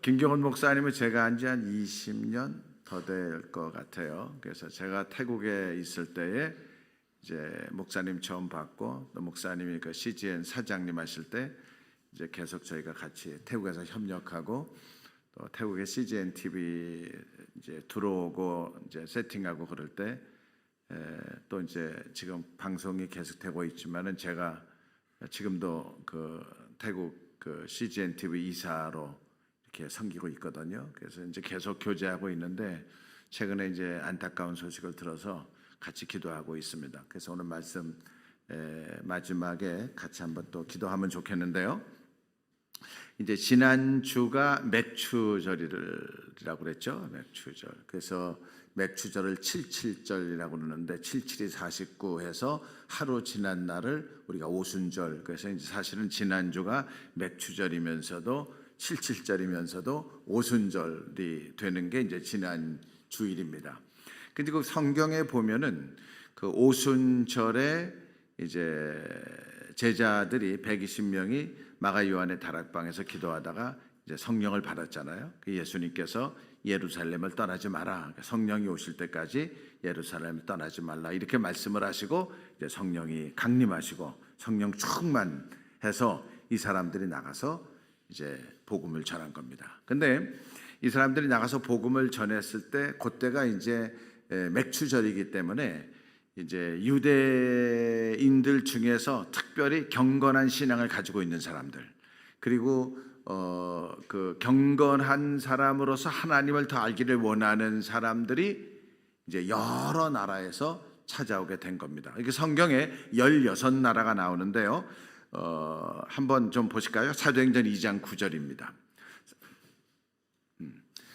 김경원 목사님은 제가 한 지 한 20년 더 될 것 같아요. 그래서 제가 태국에 있을 때에 이제 목사님 처음 봤고, 또 목사님이 그 CGN 사장님 하실 때 이제 계속 저희가 같이 태국에서 협력하고, 또 태국의 CGN TV 이제 들어오고 이제 세팅하고 그럴 때 또 이제 지금 방송이 계속되고 있지만은 제가 지금도 그 태국 그 CGN TV 이사로 이렇게 섬기고 있거든요. 그래서 이제 계속 교제하고 있는데 최근에 이제 안타까운 소식을 들어서 같이 기도하고 있습니다. 그래서 오늘 말씀 마지막에 같이 한번 또 기도하면 좋겠는데요. 이제 지난 주가 맥추절이라고 그랬죠. 맥추절. 그래서 맥추절을 77절이라고 그러는데 77이 49 해서 하루 지난 날을 우리가 오순절. 그래서 이제 사실은 지난 주가 맥추절이면서도 77절이면서도 오순절이 되는 게 이제 지난 주일입니다. 근데 그 성경에 보면은 그 오순절에 이제 제자들이 120명이 마가 요한의 다락방에서 기도하다가 이제 성령을 받았잖아요. 그 예수님께서 예루살렘을 떠나지 마라. 성령이 오실 때까지 예루살렘을 떠나지 말라. 이렇게 말씀을 하시고 이제 성령이 강림하시고 성령 충만해서 이 사람들이 나가서 이제 복음을 전한 겁니다. 근데 이 사람들이 나가서 복음을 전했을 때 그때가 이제 맥추절이기 때문에 이제 유대인들 중에서 특별히 경건한 신앙을 가지고 있는 사람들, 그리고 그 경건한 사람으로서 하나님을 더 알기를 원하는 사람들이 이제 여러 나라에서 찾아오게 된 겁니다. 이게 성경에 16나라가 나오는데요. 한번 좀 보실까요? 사도행전 2장 9절입니다.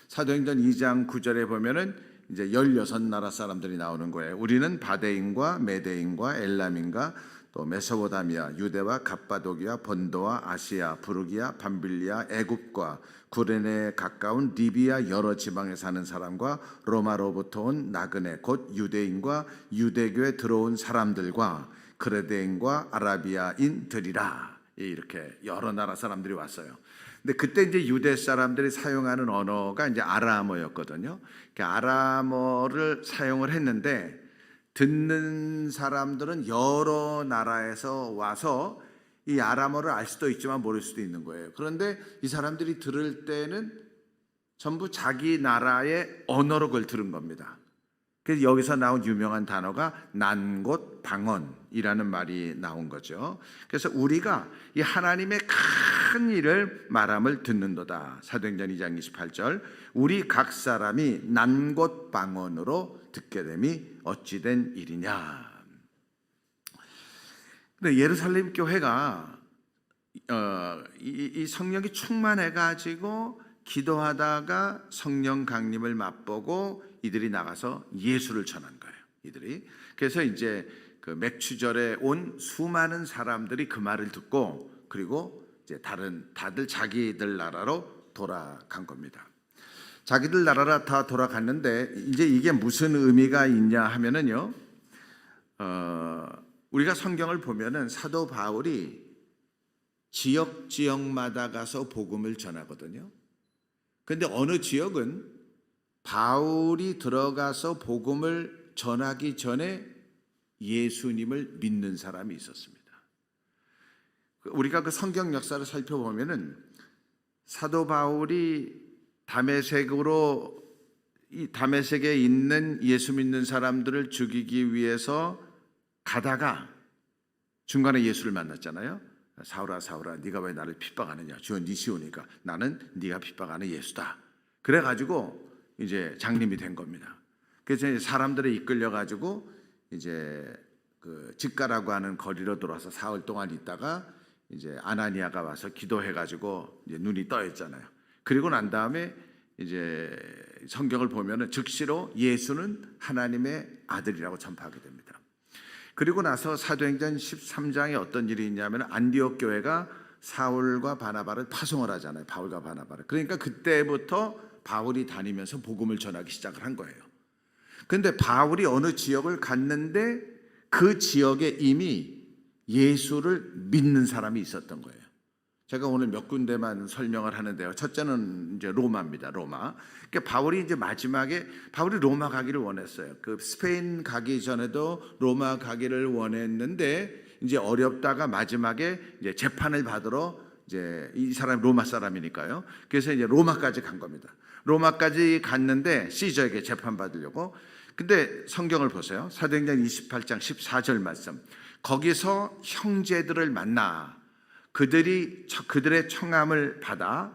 사도행전 2장 9절에 보면은 이제 16나라 사람들이 나오는 거예요. 우리는 바데인과 메데인과 엘람인과 또 메소포타미아, 유대와 갑바도기아, 본도와 아시아, 부르기아, 밤빌리아, 애굽과 구레네에 가까운 리비아 여러 지방에 사는 사람과 로마로부터 온 나그네 곧 유대인과 유대교에 들어온 사람들과 그레데인과 아라비아인들이라. 이렇게 여러 나라 사람들이 왔어요. 근데 그때 이제 유대 사람들이 사용하는 언어가 이제 아람어였거든요. 아람어를 사용을 했는데 듣는 사람들은 여러 나라에서 와서 이 아람어를 알 수도 있지만 모를 수도 있는 거예요. 그런데 이 사람들이 들을 때는 전부 자기 나라의 언어로 그걸 들은 겁니다. 그래서 여기서 나온 유명한 단어가 난곳 방언이라는 말이 나온 거죠. 그래서 우리가 이 하나님의 큰 일을 말함을 듣는도다. 사도행전 2장 28절. 우리 각 사람이 난곳 방언으로 듣게 됨이 어찌된 일이냐. 근데 예루살렘 교회가 이 성령이 충만해 가지고 기도하다가 성령 강림을 맛보고 이들이 나가서 예수를 전한 거예요. 이들이. 그래서 이제 그 맥추절에 온 수많은 사람들이 그 말을 듣고 그리고 이제 다들 자기들 나라로 돌아간 겁니다. 자기들 나라로 다 돌아갔는데 이제 이게 무슨 의미가 있냐 하면은요. 우리가 성경을 보면은 사도 바울이 지역마다 가서 복음을 전하거든요. 근데 어느 지역은 바울이 들어가서 복음을 전하기 전에 예수님을 믿는 사람이 있었습니다. 우리가 그 성경 역사를 살펴보면은 사도 바울이 다메섹에 있는 예수 믿는 사람들을 죽이기 위해서 가다가 중간에 예수를 만났잖아요. 사울아 사울아 네가 왜 나를 핍박하느냐. 주여 네 시오니까 나는 네가 핍박하는 예수다. 그래가지고 이제 장님이 된 겁니다. 그래서 사람들에 이끌려 가지고 이제 그 직가라고 하는 거리로 들어와서 사흘 동안 있다가 이제 아나니아가 와서 기도해 가지고 이제 눈이 떠있잖아요. 그리고 난 다음에 이제 성경을 보면은 즉시로 예수는 하나님의 아들이라고 전파하게 됩니다. 그리고 나서 사도행전 13장에 어떤 일이 있냐면 안디옥 교회가 사울과 바나바를 파송을 하잖아요. 바울과 바나바를. 그러니까 그때부터 바울이 다니면서 복음을 전하기 시작을 한 거예요. 그런데 바울이 어느 지역을 갔는데 그 지역에 이미 예수를 믿는 사람이 있었던 거예요. 제가 오늘 몇 군데만 설명을 하는데요. 첫째는 이제 로마입니다. 로마. 그러니까 바울이 이제 마지막에 바울이 로마 가기를 원했어요. 그 스페인 가기 전에도 로마 가기를 원했는데 이제 어렵다가 마지막에 이제 재판을 받으러 이제 이 사람 로마 사람이니까요. 그래서 이제 로마까지 간 겁니다. 로마까지 갔는데 시저에게 재판 받으려고. 근데 성경을 보세요. 사도행전 28장 14절 말씀. 거기서 형제들을 만나 그들의 청함을 받아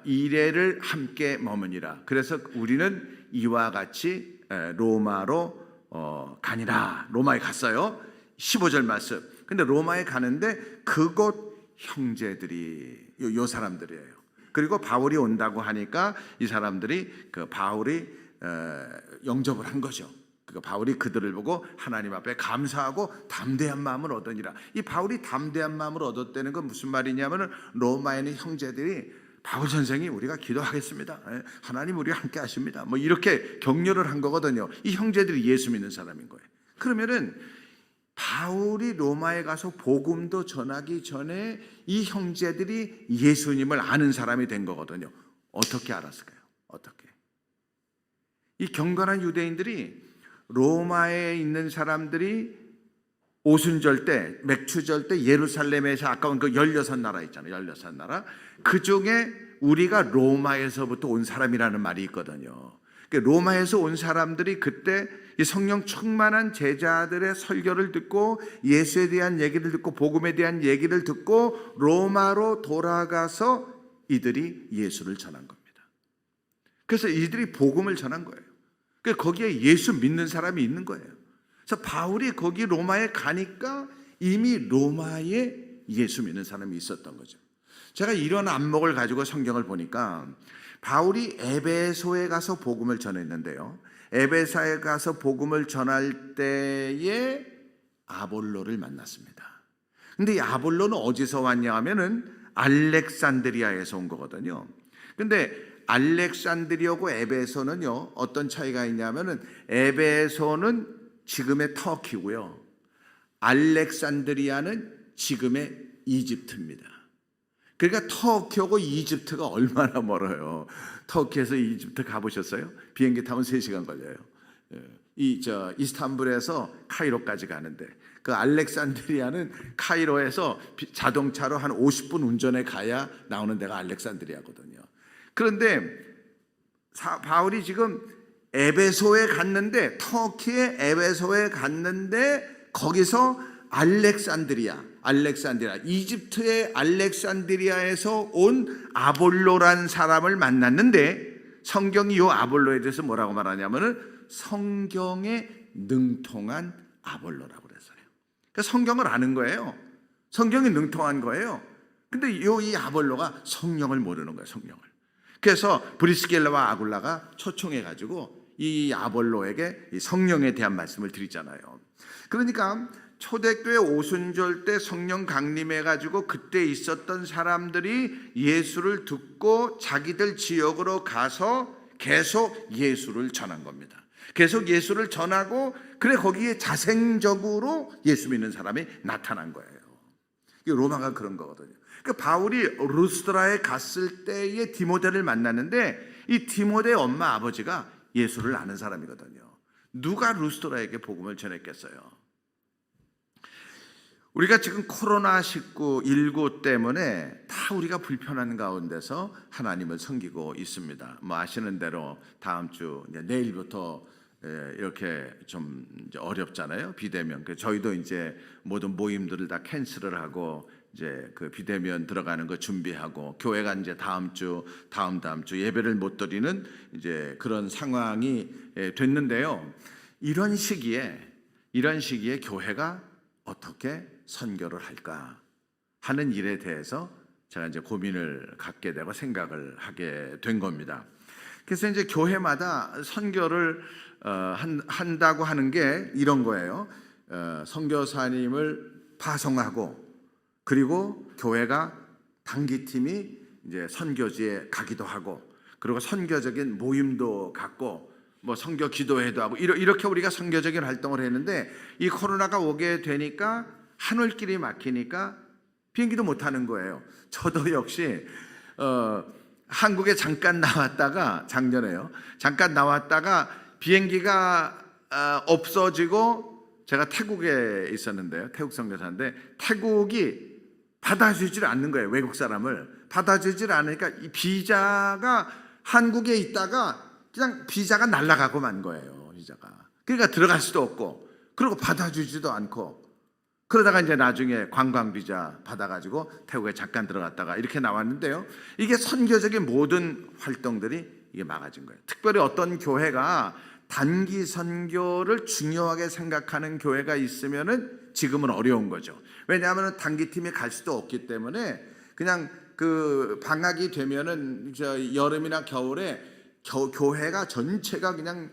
이레를 함께 머무니라. 그래서 우리는 이와 같이 로마로 가니라. 로마에 갔어요. 15절 말씀. 근데 로마에 가는데 그곳 형제들이 요 사람들이에요. 그리고 바울이 온다고 하니까 이 사람들이 그 바울이 영접을 한 거죠. 그러니까 바울이 그들을 보고 하나님 앞에 감사하고 담대한 마음을 얻으니라. 이 바울이 담대한 마음을 얻었다는 건 무슨 말이냐면은 로마에 있는 형제들이 바울 선생이 우리가 기도하겠습니다. 하나님 우리와 함께 하십니다. 뭐 이렇게 격려를 한 거거든요. 이 형제들이 예수 믿는 사람인 거예요. 그러면은 바울이 로마에 가서 복음도 전하기 전에 이 형제들이 예수님을 아는 사람이 된 거거든요. 어떻게 알았을까요? 어떻게? 이 경건한 유대인들이 로마에 있는 사람들이 오순절 때, 맥추절 때 예루살렘에서 아까 그 16나라 있잖아요. 16나라. 그 중에 우리가 로마에서부터 온 사람이라는 말이 있거든요. 로마에서 온 사람들이 그때 이 성령 충만한 제자들의 설교를 듣고 예수에 대한 얘기를 듣고 복음에 대한 얘기를 듣고 로마로 돌아가서 이들이 예수를 전한 겁니다. 그래서 이들이 복음을 전한 거예요. 거기에 예수 믿는 사람이 있는 거예요. 그래서 바울이 거기 로마에 가니까 이미 로마에 예수 믿는 사람이 있었던 거죠. 제가 이런 안목을 가지고 성경을 보니까 바울이 에베소에 가서 복음을 전했는데요. 에베소에 가서 복음을 전할 때에 아볼로를 만났습니다. 근데 이 아볼로는 어디서 왔냐 하면은 알렉산드리아에서 온 거거든요. 근데 알렉산드리아고 에베소는요, 어떤 차이가 있냐면은 에베소는 지금의 터키고요. 알렉산드리아는 지금의 이집트입니다. 그러니까 터키하고 이집트가 얼마나 멀어요. 터키에서 이집트 가보셨어요? 비행기 타면 3시간 걸려요. 이스탄불에서 카이로까지 가는데 그 알렉산드리아는 카이로에서 자동차로 한 50분 운전해 가야 나오는 데가 알렉산드리아거든요. 그런데 바울이 지금 에베소에 갔는데 터키의 에베소에 갔는데 거기서 알렉산드리아 이집트의 알렉산드리아에서 온 아볼로란 사람을 만났는데 성경이 이 아볼로에 대해서 뭐라고 말하냐면은 성경에 능통한 아볼로라고 그랬어요. 그러니까 성경을 아는 거예요. 성경이 능통한 거예요. 근데 이 아볼로가 성령을 모르는 거예요. 성령을. 그래서 브리스길라와 아굴라가 초청해가지고 이 아볼로에게 이 성령에 대한 말씀을 드리잖아요. 그러니까 초대교회 오순절 때 성령 강림해가지고 그때 있었던 사람들이 예수를 듣고 자기들 지역으로 가서 계속 예수를 전한 겁니다. 계속 예수를 전하고 그래 거기에 자생적으로 예수 믿는 사람이 나타난 거예요. 로마가 그런 거거든요. 그러니까 바울이 루스드라에 갔을 때에 디모데를 만났는데 이 디모데의 엄마 아버지가 예수를 아는 사람이거든요. 누가 루스드라에게 복음을 전했겠어요? 우리가 지금 코로나19 때문에 다 우리가 불편한 가운데서 하나님을 섬기고 있습니다. 뭐 아시는 대로 다음 주 내일부터 이렇게 좀 이제 어렵잖아요. 비대면. 저희도 이제 모든 모임들을 다 캔슬을 하고 이제 그 비대면 들어가는 거 준비하고 교회가 이제 다음 주 예배를 못 드리는 이제 그런 상황이 됐는데요. 이런 시기에 교회가 어떻게 선교를 할까 하는 일에 대해서 제가 이제 고민을 갖게 되고 생각을 하게 된 겁니다. 그래서 이제 교회마다 선교를 한다고 하는 게 이런 거예요. 선교사님을 파송하고 그리고 교회가 단기팀이 이제 선교지에 가기도 하고 그리고 선교적인 모임도 갖고 뭐 선교 기도회도 하고 이렇게 우리가 선교적인 활동을 했는데 이 코로나가 오게 되니까 하늘길이 막히니까 비행기도 못 타는 거예요. 저도 역시 한국에 잠깐 나왔다가 작년에요. 잠깐 나왔다가 비행기가 없어지고 제가 태국에 있었는데요. 태국 선교사인데 태국이 받아주질 않는 거예요. 외국 사람을 받아주질 않으니까 이 비자가 한국에 있다가 그냥 비자가 날아가고 만 거예요. 비자가. 그러니까 들어갈 수도 없고 그리고 받아주지도 않고 그러다가 이제 나중에 관광 비자 받아가지고 태국에 잠깐 들어갔다가 이렇게 나왔는데요. 이게 선교적인 모든 활동들이 이게 막아진 거예요. 특별히 어떤 교회가 단기 선교를 중요하게 생각하는 교회가 있으면은 지금은 어려운 거죠. 왜냐하면 단기팀이 갈 수도 없기 때문에 그냥 그 방학이 되면은 여름이나 겨울에 교회가 전체가 그냥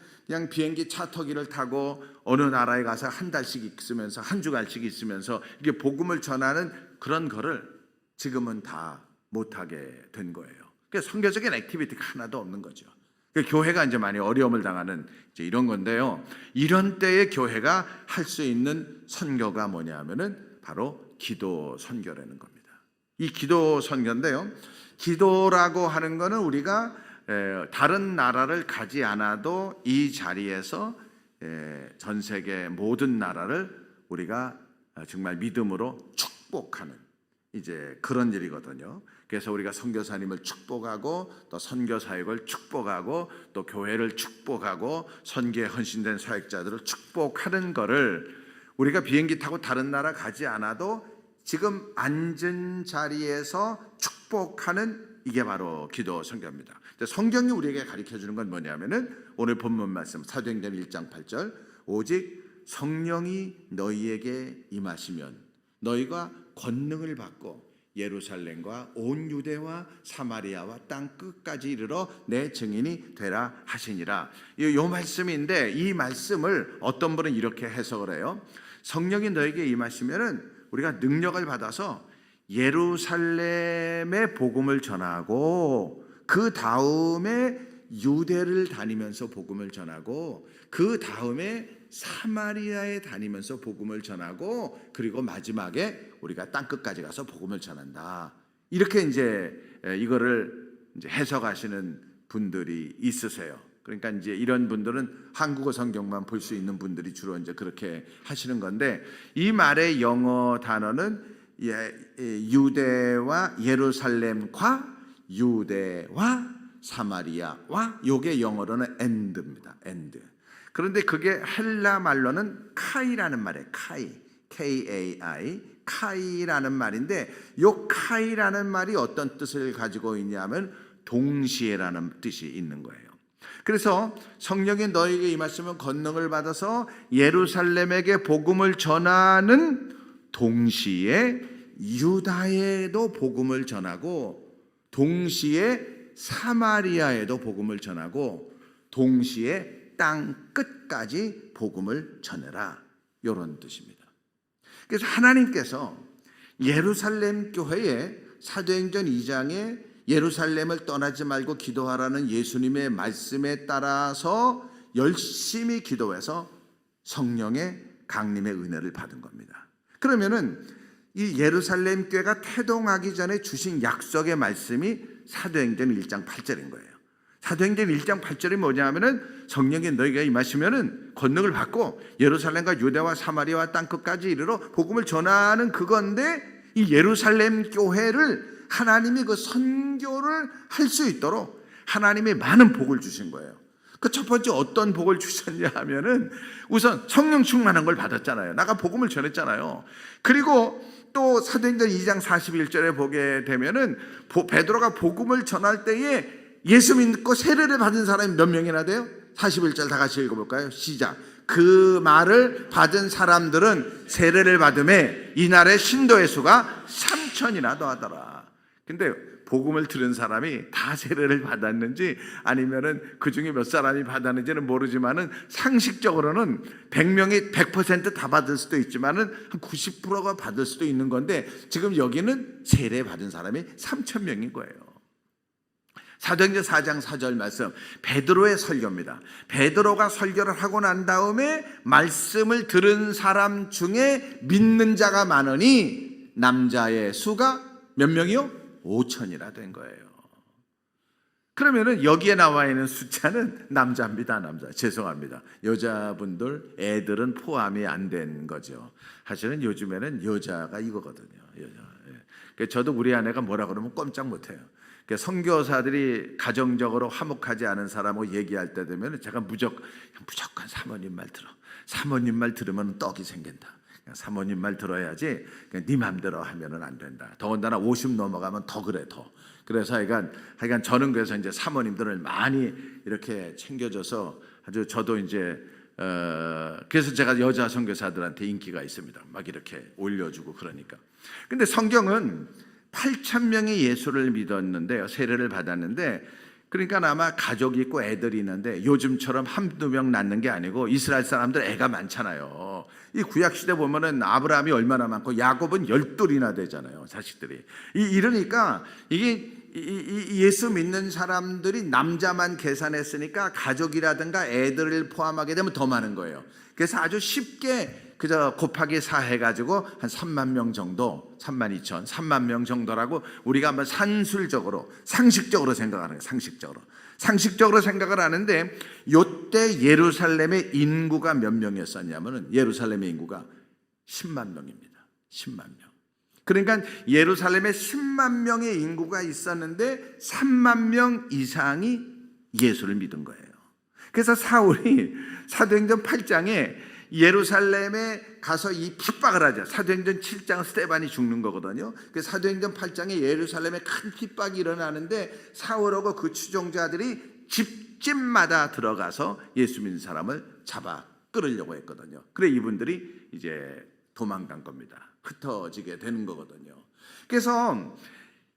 비행기 차터기를 타고 어느 나라에 가서 한 달씩 있으면서 한 주간씩 있으면서 이게 복음을 전하는 그런 거를 지금은 다 못하게 된 거예요. 그러니까 선교적인 액티비티가 하나도 없는 거죠. 교회가 이제 많이 어려움을 당하는 이제 이런 건데요. 이런 때에 교회가 할 수 있는 선교가 뭐냐면은 바로 기도 선교라는 겁니다. 이 기도 선교인데요. 기도라고 하는 거는 우리가 다른 나라를 가지 않아도 이 자리에서 전 세계 모든 나라를 우리가 정말 믿음으로 축복하는 이제 그런 일이거든요. 그래서 우리가 선교사님을 축복하고 또 선교 사역을 축복하고 또 교회를 축복하고 선교에 헌신된 사역자들을 축복하는 거를 우리가 비행기 타고 다른 나라 가지 않아도 지금 앉은 자리에서 축복하는 이게 바로 기도 선교입니다. 성경이 우리에게 가르쳐 주는 건 뭐냐면은 오늘 본문 말씀 사도행전 1장 8절 오직 성령이 너희에게 임하시면 너희가 권능을 받고 예루살렘과 온 유대와 사마리아와 땅 끝까지 이르러 내 증인이 되라 하시니라. 이 말씀인데 이 말씀을 어떤 분은 이렇게 해석을 해요. 성령이 너에게 임하시면은 우리가 능력을 받아서 예루살렘의 복음을 전하고 그 다음에 유대를 다니면서 복음을 전하고 그 다음에 사마리아에 다니면서 복음을 전하고 그리고 마지막에 우리가 땅끝까지 가서 복음을 전한다. 이렇게 이제 이거를 이제 해석하시는 분들이 있으세요. 그러니까 이제 이런 분들은 한국어 성경만 볼 수 있는 분들이 주로 이제 그렇게 하시는 건데 이 말의 영어 단어는 유대와 예루살렘과 유대와 사마리아와 요게 영어로는 end입니다. end. 그런데 그게 헬라 말로는 카이라는 말이에요. 카이, K-A-I, 카이라는 말인데 요 카이라는 말이 어떤 뜻을 가지고 있냐면 동시에라는 뜻이 있는 거예요. 그래서 성령이 너에게 임하시면 권능을 받아서 예루살렘에게 복음을 전하는 동시에 유다에도 복음을 전하고 동시에 사마리아에도 복음을 전하고 동시에 땅 끝까지 복음을 전해라 이런 뜻입니다. 그래서 하나님께서 예루살렘 교회에 사도행전 2장에 예루살렘을 떠나지 말고 기도하라는 예수님의 말씀에 따라서 열심히 기도해서 성령의 강림의 은혜를 받은 겁니다. 그러면은 이 예루살렘 교회가 태동하기 전에 주신 약속의 말씀이 사도행전 1장 8절인 거예요. 사도행전 1장 8절이 뭐냐면은 성령이 너희가 임하시면은 권능을 받고 예루살렘과 유대와 사마리아와 땅끝까지 이르러 복음을 전하는 그건데 이 예루살렘 교회를 하나님이 그 선교를 할 수 있도록 하나님이 많은 복을 주신 거예요. 그 첫 번째 어떤 복을 주셨냐 하면은 우선 성령 충만한 걸 받았잖아요. 나가 복음을 전했잖아요. 그리고 또 사도행전 2장 41절에 보게 되면은 베드로가 복음을 전할 때에 예수 믿고 세례를 받은 사람이 몇 명이나 돼요? 41절 다 같이 읽어볼까요? 시작. 그 말을 받은 사람들은 세례를 받음에 이날의 신도의 수가 3,000이나 더하더라. 근데 복음을 들은 사람이 다 세례를 받았는지 아니면은 그 중에 몇 사람이 받았는지는 모르지만은 상식적으로는 100명이 100% 다 받을 수도 있지만은 한 90%가 받을 수도 있는 건데 지금 여기는 세례 받은 사람이 3,000명인 거예요. 사도행전 4장 4절 말씀 베드로의 설교입니다. 베드로가 설교를 하고 난 다음에 말씀을 들은 사람 중에 믿는 자가 많으니 남자의 수가 몇 명이요? 5천이나 된 거예요. 그러면은 여기에 나와 있는 숫자는 남자입니다. 남자. 죄송합니다. 여자분들, 애들은 포함이 안 된 거죠. 사실은 요즘에는 여자가 이거거든요. 여자. 저도 우리 아내가 뭐라 그러면 꼼짝 못해요. 선교사들이 가정적으로 화목하지 않은 사람하고 얘기할 때 되면 제가 무조건 사모님 말 들어. 사모님 말 들으면 떡이 생긴다. 사모님 말 들어야지. 네 맘대로 하면은 안 된다. 더군다나 50 넘어가면 더 그래 더. 그래서 하여간 저는 그래서 이제 사모님들을 많이 이렇게 챙겨줘서 아주 저도 이제 그래서 제가 여자 선교사들한테 인기가 있습니다. 막 이렇게 올려주고 그러니까. 근데 성경은 8,000명이 예수를 믿었는데요. 세례를 받았는데 그러니까 아마 가족이 있고 애들이 있는데 요즘처럼 한두 명 낳는 게 아니고 이스라엘 사람들 애가 많잖아요. 이 구약시대 보면은 아브라함이 얼마나 많고 야곱은 12이나 되잖아요. 자식들이. 이러니까 이게 예수 믿는 사람들이 남자만 계산했으니까 가족이라든가 애들을 포함하게 되면 더 많은 거예요. 그래서 아주 쉽게 그저 곱하기 4 해가지고 한 3만 명 정도, 3만 2천, 3만 명 정도라고 우리가 한번 산술적으로, 상식적으로 생각하는 거예요. 상식적으로 생각을 하는데 요때 예루살렘의 인구가 몇 명이었었냐면은 예루살렘의 인구가 10만 명입니다. 10만 명. 그러니까 예루살렘에 10만 명의 인구가 있었는데 3만 명 이상이 예수를 믿은 거예요. 그래서 사울이 사도행전 8장에 예루살렘에 가서 이 핍박을 하죠. 사도행전 7장 스데반이 죽는 거거든요. 그래서 사도행전 8장에 예루살렘에 큰 핍박이 일어나는데 사울하고 그 추종자들이 집집마다 들어가서 예수 믿는 사람을 잡아 끌으려고 했거든요. 그래 이분들이 이제 도망간 겁니다. 흩어지게 되는 거거든요. 그래서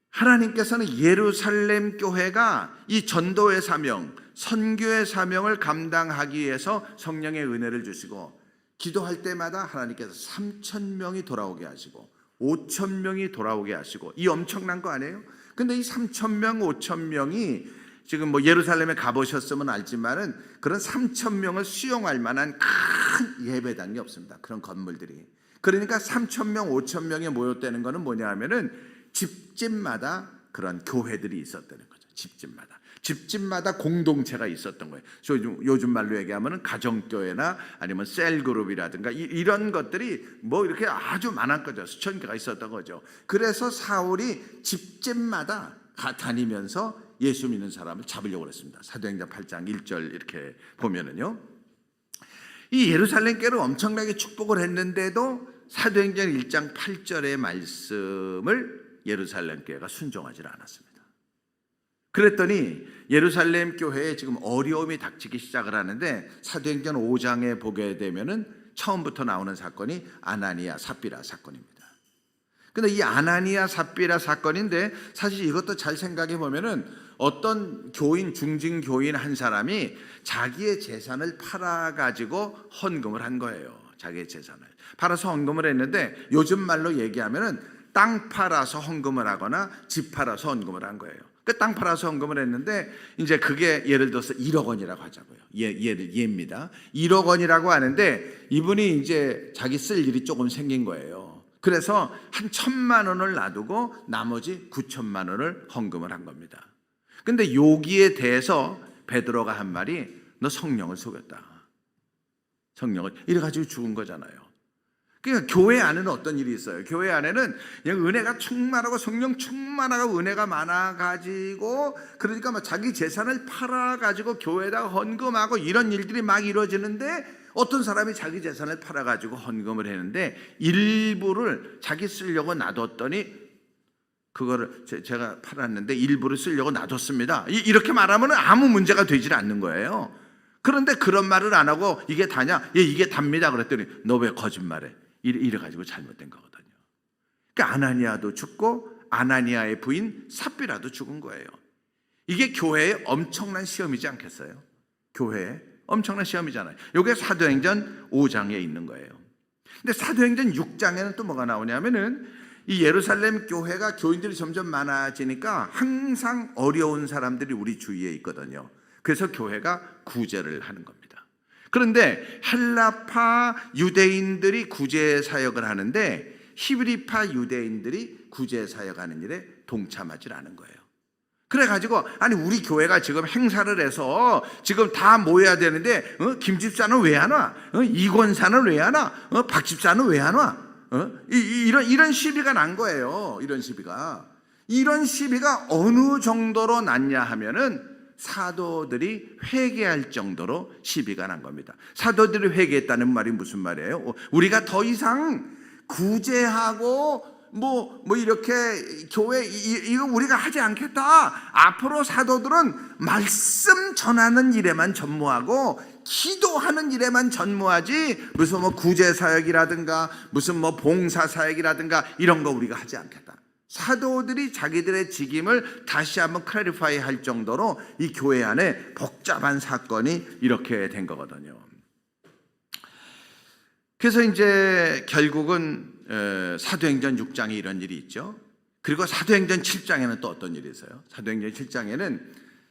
하나님께서는 예루살렘 교회가 이 전도의 사명, 선교의 사명을 감당하기 위해서 성령의 은혜를 주시고 기도할 때마다 하나님께서 3,000명이 돌아오게 하시고 5,000명이 돌아오게 하시고 이 엄청난 거 아니에요? 근데 이 3,000명, 5,000명이 지금 뭐 예루살렘에 가보셨으면 알지만은 그런 3,000명을 수용할 만한 큰 예배당이 없습니다. 그런 건물들이. 그러니까 3,000명, 5,000명이 모였다는 거는 뭐냐 하면은 집집마다 그런 교회들이 있었다는 거죠. 집집마다 공동체가 있었던 거예요. 요즘 말로 얘기하면 가정교회나 아니면 셀그룹이라든가 이런 것들이 뭐 이렇게 아주 많은 거죠. 수천 개가 있었던 거죠. 그래서 사울이 집집마다 다니면서 예수 믿는 사람을 잡으려고 했습니다. 사도행전 8장 1절 이렇게 보면은요. 이 예루살렘 교회를 엄청나게 축복을 했는데도 사도행전 1장 8절의 말씀을 예루살렘 교회가 순종하지 않았습니다. 그랬더니 예루살렘 교회에 지금 어려움이 닥치기 시작을 하는데 사도행전 5장에 보게 되면은 처음부터 나오는 사건이 아나니아 삽비라 사건입니다. 근데 이 아나니아 삽비라 사건인데 사실 이것도 잘 생각해 보면은 어떤 교인, 중진 교인 한 사람이 자기의 재산을 팔아 가지고 헌금을 한 거예요. 자기의 재산을 팔아서 헌금을 했는데 요즘 말로 얘기하면은 땅 팔아서 헌금을 하거나 집 팔아서 헌금을 한 거예요. 그 땅 팔아서 헌금을 했는데 이제 그게 예를 들어서 1억 원이라고 하자고요. 예입니다. 1억 원이라고 하는데 이분이 이제 자기 쓸 일이 조금 생긴 거예요. 그래서 한 1,000만 원을 놔두고 나머지 9천만 원을 헌금을 한 겁니다. 근데 여기에 대해서 베드로가 한 말이 너 성령을 속였다. 성령을 이래가지고 죽은 거잖아요. 그러니까 교회 안에는 어떤 일이 있어요? 교회 안에는 그냥 은혜가 충만하고 성령 충만하고 은혜가 많아가지고 그러니까 막 자기 재산을 팔아가지고 교회에다가 헌금하고 이런 일들이 막 이루어지는데 어떤 사람이 자기 재산을 팔아가지고 헌금을 했는데 일부를 자기 쓰려고 놔뒀더니 그거를 제가 팔았는데 일부를 쓰려고 놔뒀습니다. 이렇게 말하면 아무 문제가 되질 않는 거예요. 그런데 그런 말을 안 하고 이게 다냐? 예, 이게 답니다. 그랬더니 너 왜 거짓말해? 이래가지고 잘못된 거거든요. 그러니까 아나니아도 죽고 아나니아의 부인 삽비라도 죽은 거예요. 이게 교회의 엄청난 시험이지 않겠어요? 교회의 엄청난 시험이잖아요. 이게 사도행전 5장에 있는 거예요. 근데 사도행전 6장에는 또 뭐가 나오냐면은 이 예루살렘 교회가 교인들이 점점 많아지니까 항상 어려운 사람들이 우리 주위에 있거든요. 그래서 교회가 구제를 하는 겁니다. 그런데 헬라파 유대인들이 구제 사역을 하는데 히브리파 유대인들이 구제 사역하는 일에 동참하지 않은 거예요. 그래가지고 아니 우리 교회가 지금 행사를 해서 지금 다 모여야 되는데 김 집사는 왜 안 와? 이 권사는 왜 안 와? 박 집사는 왜 안 와? 이런 시비가 난 거예요. 이런 시비가 어느 정도로 났냐 하면은 사도들이 회개할 정도로 시비가 난 겁니다. 사도들이 회개했다는 말이 무슨 말이에요? 우리가 더 이상 구제하고 이렇게 교회 이거 우리가 하지 않겠다. 앞으로 사도들은 말씀 전하는 일에만 전무하고 기도하는 일에만 전무하지 무슨 구제 사역이라든가 무슨 봉사 사역이라든가 이런 거 우리가 하지 않겠다. 사도들이 자기들의 직임을 다시 한번 클래리파이 할 정도로 이 교회 안에 복잡한 사건이 이렇게 된 거거든요. 그래서 이제 결국은 사도행전 6장에 이런 일이 있죠. 그리고 사도행전 7장에는 또 어떤 일이 있어요? 사도행전 7장에는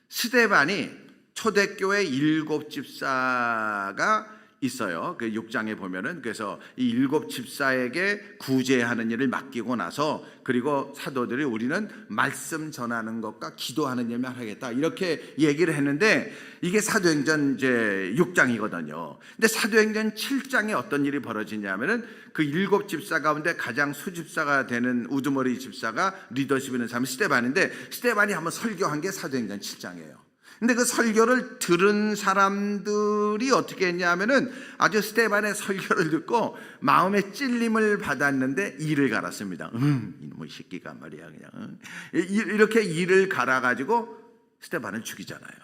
스데반이 초대교회 7 집사가 있어요. 그 6장에 보면은 그래서 이 7 집사에게 구제하는 일을 맡기고 나서 그리고 사도들이 우리는 말씀 전하는 것과 기도하는 일만 하겠다 이렇게 얘기를 했는데 이게 사도행전 이제 6장이거든요. 근데 사도행전 7장에 어떤 일이 벌어지냐면은 그 7 집사 가운데 가장 수집사가 되는 우두머리 집사가 리더십 있는 사람이 스데반인데 스데반이 한번 설교한 게 사도행전 7장이에요. 근데 그 설교를 들은 사람들이 어떻게 했냐면은 아주 스데반의 설교를 듣고 마음에 찔림을 받았는데 이를 갈았습니다. 이놈의 새끼가 말이야 그냥 이렇게 이를 갈아가지고 스데반을 죽이잖아요.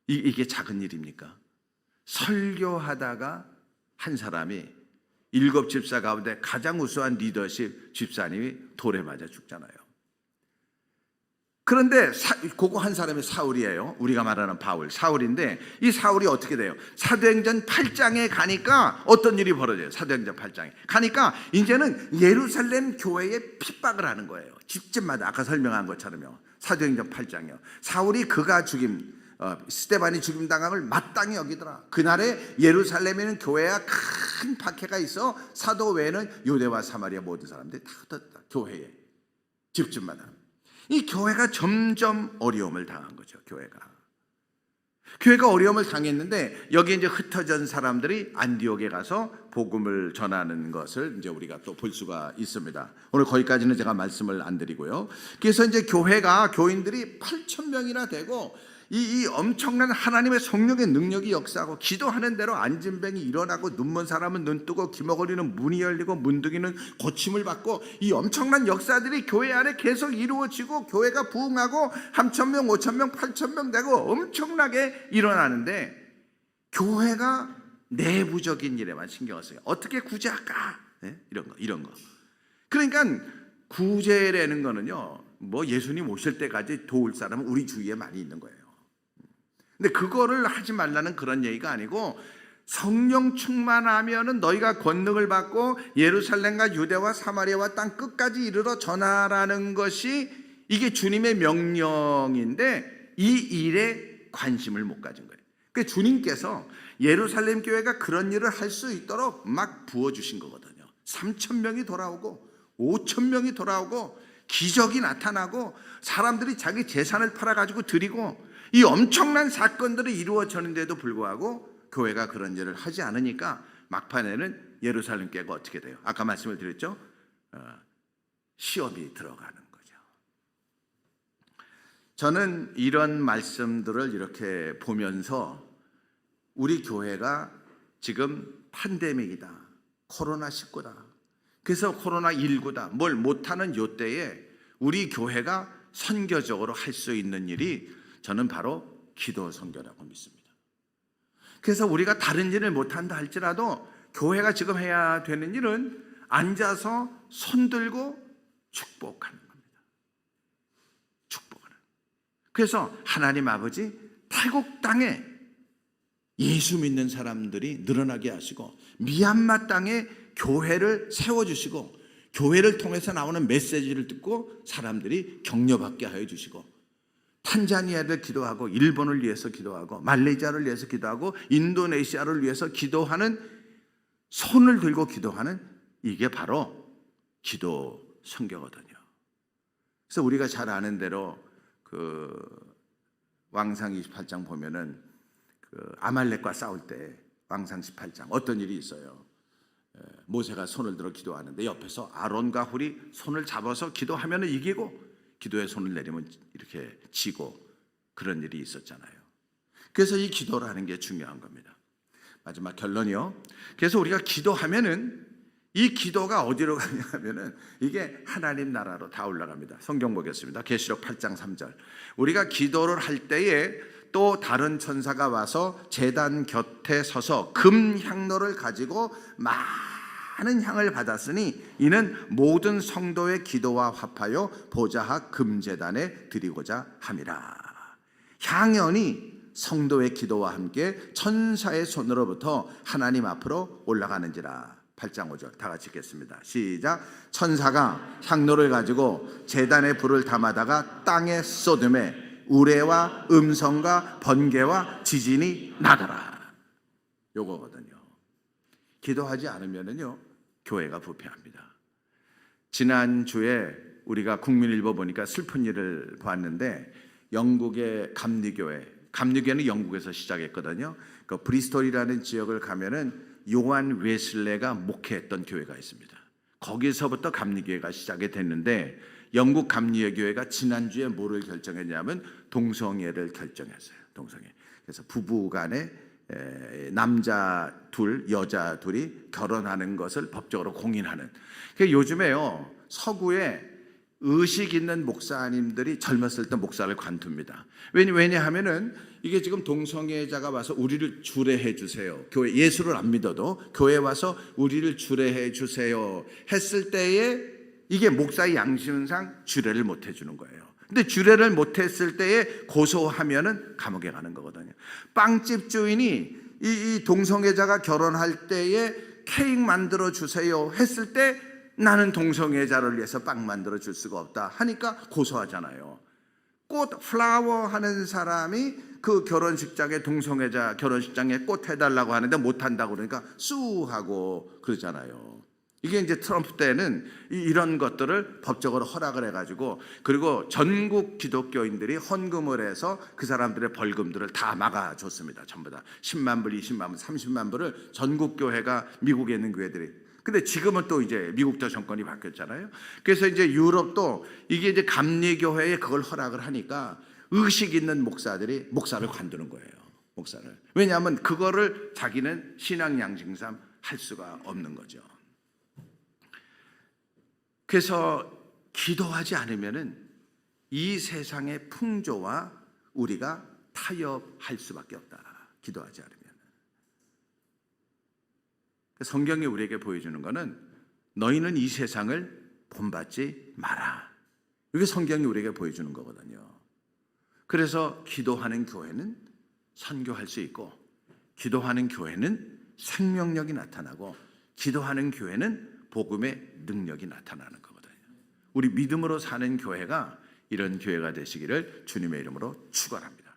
이게 작은 일입니까? 설교하다가 한 사람이 7 집사 가운데 가장 우수한 리더십 집사님이 돌에 맞아 죽잖아요. 그런데 그거 한 사람이 사울이에요. 우리가 말하는 바울 사울인데 이 사울이 어떻게 돼요? 사도행전 8장에 가니까 어떤 일이 벌어져요? 사도행전 8장에 가니까 이제는 예루살렘 교회에 핍박을 하는 거예요. 집집마다 아까 설명한 것처럼요. 사도행전 8장이요. 사울이 그가 스데반이 죽임당함을 마땅히 여기더라. 그날에 예루살렘에는 교회가 큰 박해가 있어 사도 외에는 유대와 사마리아 모든 사람들이 다 흩어졌다. 교회에 집집마다. 이 교회가 점점 어려움을 당한 거죠. 교회가 어려움을 당했는데 여기 이제 흩어진 사람들이 안디옥에 가서 복음을 전하는 것을 이제 우리가 또 볼 수가 있습니다. 오늘 거기까지는 제가 말씀을 안 드리고요. 그래서 이제 교인들이 8,000명이나 되고 이 엄청난 하나님의 성령의 능력이 역사하고 기도하는 대로 안진뱅이 일어나고 눈먼 사람은 눈 뜨고 귀머거리는 문이 열리고 문둥이는 고침을 받고 이 엄청난 역사들이 교회 안에 계속 이루어지고 교회가 부흥하고 3,000명, 5,000명, 8,000명 되고 엄청나게 일어나는데 교회가 내부적인 일에만 신경을 써요. 어떻게 구제할까? 네? 이런 거. 그러니까 구제라는 거는요. 예수님 오실 때까지 도울 사람은 우리 주위에 많이 있는 거예요. 근데 그거를 하지 말라는 그런 얘기가 아니고 성령 충만하면은 너희가 권능을 받고 예루살렘과 유대와 사마리아와 땅 끝까지 이르러 전하라는 것이 이게 주님의 명령인데 이 일에 관심을 못 가진 거예요. 그러니까 주님께서 예루살렘 교회가 그런 일을 할 수 있도록 막 부어주신 거거든요. 3,000명이 돌아오고 5,000명이 돌아오고 기적이 나타나고 사람들이 자기 재산을 팔아가지고 드리고 이 엄청난 사건들이 이루어졌는데도 불구하고 교회가 그런 일을 하지 않으니까 막판에는 예루살렘 교회가 어떻게 돼요? 아까 말씀을 드렸죠? 시험이 들어가는 거죠. 저는 이런 말씀들을 이렇게 보면서 우리 교회가 지금 팬데믹이다, 코로나19다, 그래서 코로나19다, 뭘 못하는 요 때에 우리 교회가 선교적으로 할 수 있는 일이 저는 바로 기도 선교라고 믿습니다. 그래서 우리가 다른 일을 못한다 할지라도 교회가 지금 해야 되는 일은 앉아서 손 들고 축복하는 겁니다. 축복하는. 그래서 하나님 아버지 태국 땅에 예수 믿는 사람들이 늘어나게 하시고 미얀마 땅에 교회를 세워주시고 교회를 통해서 나오는 메시지를 듣고 사람들이 격려받게 하여 주시고 탄자니아를 기도하고 일본을 위해서 기도하고 말레이시아를 위해서 기도하고 인도네시아를 위해서 기도하는 손을 들고 기도하는 이게 바로 기도 선교거든요. 그래서 우리가 잘 아는 대로 그 왕상 28장 보면은 그 아말렉과 싸울 때 왕상 18장 어떤 일이 있어요. 모세가 손을 들어 기도하는데 옆에서 아론과 훌이 손을 잡아서 기도하면 이기고 기도에 손을 내리면 이렇게 지고 그런 일이 있었잖아요. 그래서 이 기도라는 게 중요한 겁니다. 마지막 결론이요. 그래서 우리가 기도하면은 이 기도가 어디로 가냐 하면은 이게 하나님 나라로 다 올라갑니다. 성경 보겠습니다. 계시록 8장 3절. 우리가 기도를 할 때에 또 다른 천사가 와서 제단 곁에 서서 금 향로를 가지고 많은 향을 받았으니 이는 모든 성도의 기도와 합하여 보좌하 금제단에 드리고자 함이라. 향연이 성도의 기도와 함께 천사의 손으로부터 하나님 앞으로 올라가는지라. 8장 5절 다 같이 읽겠습니다. 시작. 천사가 향로를 가지고 제단에 불을 담아다가 땅에 쏟음에 우레와 음성과 번개와 지진이 나더라. 요거거든요. 기도하지 않으면은요 교회가 부패합니다. 지난주에 우리가 국민일보 보니까 슬픈 일을 봤는데 영국의 감리교회는 영국에서 시작했거든요. 그 브리스톨이라는 지역을 가면은 요한 웨슬레가 목회했던 교회가 있습니다. 거기서부터 감리교회가 시작이 됐는데 영국 감리교 교회가 지난주에 뭐를 결정했냐면 동성애를 결정했어요. 동성애. 그래서 부부간에 남자 둘, 여자 둘이 결혼하는 것을 법적으로 공인하는. 그러니까 요즘에요 서구에 의식 있는 목사님들이 젊었을 때 목사를 관둡니다. 왜냐하면은 이게 지금 동성애자가 와서 우리를 주례해 주세요. 교회 예수를 안 믿어도 교회 와서 우리를 주례해 주세요 했을 때에 이게 목사의 양심상 주례를 못 해주는 거예요. 근데 주례를 못 했을 때에 고소하면은 감옥에 가는 거거든요. 빵집 주인이 이 동성애자가 결혼할 때에 케이크 만들어 주세요 했을 때 나는 동성애자를 위해서 빵 만들어 줄 수가 없다 하니까 고소하잖아요. 꽃 플라워 하는 사람이 그 결혼식장에 동성애자 결혼식장에 꽃 해달라고 하는데 못 한다고 그러니까 수하고 그러잖아요. 이게 이제 트럼프 때는 이런 것들을 법적으로 허락을 해가지고 그리고 전국 기독교인들이 헌금을 해서 그 사람들의 벌금들을 다 막아줬습니다. 전부 다 10만 불, 20만 불, 30만 불을 전국 교회가 미국에 있는 교회들이. 근데 지금은 또 이제 미국도 정권이 바뀌었잖아요. 그래서 이제 유럽도 이게 이제 감리교회에 그걸 허락을 하니까 의식 있는 목사들이 목사를 관두는 거예요. 목사를. 왜냐하면 그거를 자기는 신앙 양심상 할 수가 없는 거죠. 그래서 기도하지 않으면은 이 세상의 풍조와 우리가 타협할 수밖에 없다. 기도하지 않으면. 성경이 우리에게 보여주는 것은 너희는 이 세상을 본받지 마라. 이게 성경이 우리에게 보여주는 거거든요. 그래서 기도하는 교회는 선교할 수 있고 기도하는 교회는 생명력이 나타나고 기도하는 교회는 복음의 능력이 나타나는 거거든요. 우리 믿음으로 사는 교회가 이런 교회가 되시기를 주님의 이름으로 축원합니다.